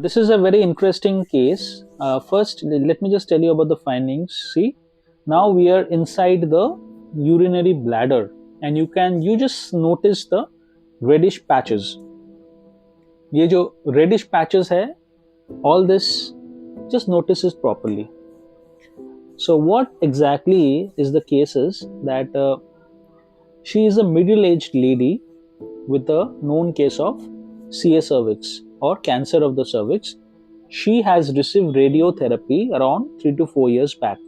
This is a very interesting case. First, let me just tell you about the findings. See, now we are inside the urinary bladder, and you just notice the reddish patches. ये जो reddish patches है, all this just notice it properly. So what exactly is the case is that she is a middle-aged lady with a known case of CA cervix or cancer of the cervix. She has received radiotherapy around 3 to 4 years back.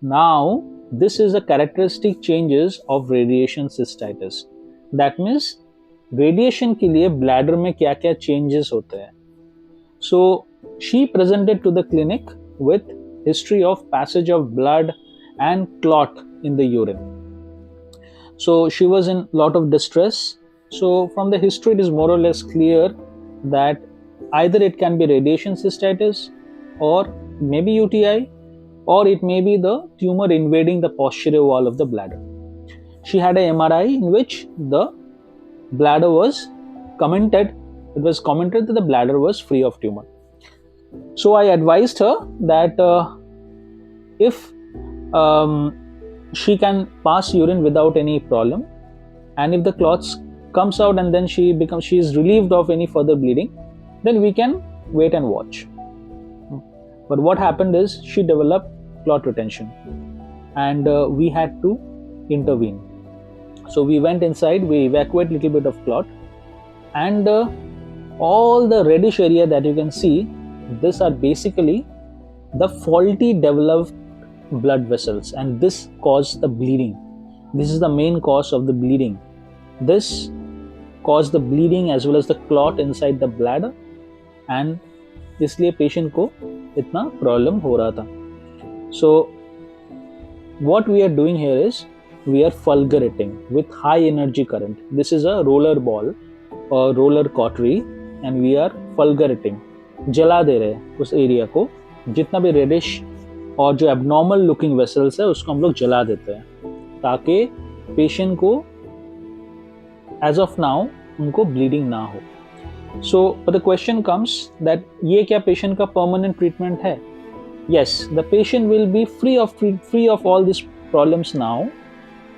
Now, this is a characteristic changes of radiation cystitis. That means radiation के लिए bladder में क्या क्या changes होते हैं. So she presented to the clinic with history of passage of blood and clot in the urine. So she was in lot of distress. So from the history it is more or less clear that either it can be radiation cystitis or maybe UTI, or it may be the tumor invading the posterior wall of the bladder. She had a MRI in which the bladder was commented that the bladder was free of tumor. So I advised her that if she can pass urine without any problem, and if the clots comes out and then she is relieved of any further bleeding, then we can wait and watch. But what happened is she developed clot retention, and we had to intervene. So we went inside, we evacuated a little bit of clot, and all the reddish area that you can see, these are basically the faulty developed blood vessels, and this caused the bleeding. This is the main cause of the bleeding. This caused the bleeding as well as the clot inside the bladder, and इसलिए patient को इतना problem हो रहा था. So what we are doing here is we are fulgurating with high energy current. This is a roller ball or roller cautery, and we are fulgurating. जला दे रहे हैं उस एरिया को, जितना भी रेडिश और जो एबनॉर्मल लुकिंग वेसल्स है उसको हम लोग जला देते हैं, ताकि पेशेंट को एज ऑफ नाउ उनको ब्लीडिंग ना हो. So the question comes that ये क्या पेशेंट का परमानेंट ट्रीटमेंट है? Yes, the patient will be free of all this problems now,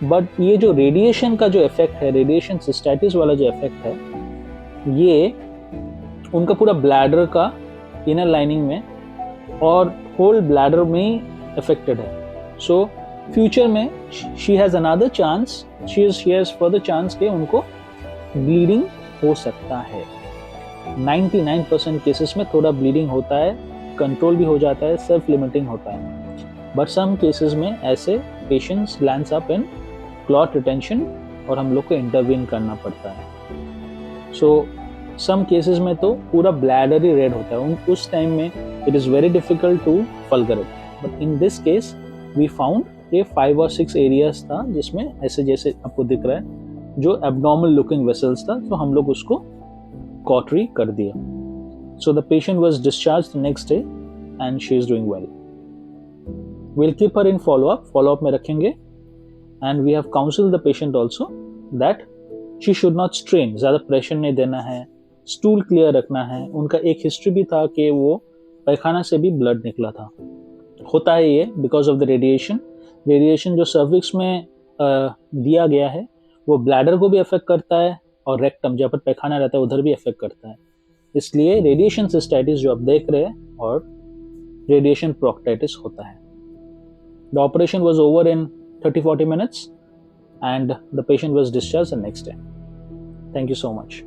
but ये जो रेडिएशन का जो इफेक्ट है, रेडिएशन सिस्टाइटिस वाला जो इफेक्ट है, ये उनका पूरा ब्लैडर का इनर लाइनिंग में और होल ब्लैडर में ही अफेक्टेड है. सो फ्यूचर में she has another chance, she has further chance कि उनको ब्लीडिंग हो सकता है. 99% केसेस में थोड़ा ब्लीडिंग होता है, कंट्रोल भी हो जाता है, सेल्फ लिमिटिंग होता है, बट सम केसेस में ऐसे patients lands up in clot retention और हम लोग को इंटरवीन करना पड़ता है. सो सम केसेस में तो पूरा ब्लैडर ही रेड होता है. उस टाइम में it is very difficult to fulgurate, but in this case we found ये 5 और 6 एरियाज था जिसमें ऐसे जैसे आपको दिख रहा है जो एबनॉर्मल लुकिंग वेसल्स था, तो हम लोग उसको कॉटरी कर दिया. So the patient was discharge the next day and she is doing well. Will keep her in follow up में रखेंगे, and we have counsel the patient also that she should not strain, ज़्यादा pressure नहीं देना है, stool clear रखना है. उनका एक हिस्ट्री भी था कि वो पैखाना से भी ब्लड निकला था. होता है ये बिकॉज ऑफ द रेडिएशन जो सर्विक्स में दिया गया है वो ब्लैडर को भी अफेक्ट करता है, और रेक्टम जहाँ पर पैखाना रहता है उधर भी अफेक्ट करता है. इसलिए रेडिएशन सिस्टाइटिस जो आप देख रहे हैं और रेडिएशन प्रोक्टाइटिस होता है. The operation was over in 30-40 minutes, and the patient was discharged the next day. Thank you so much.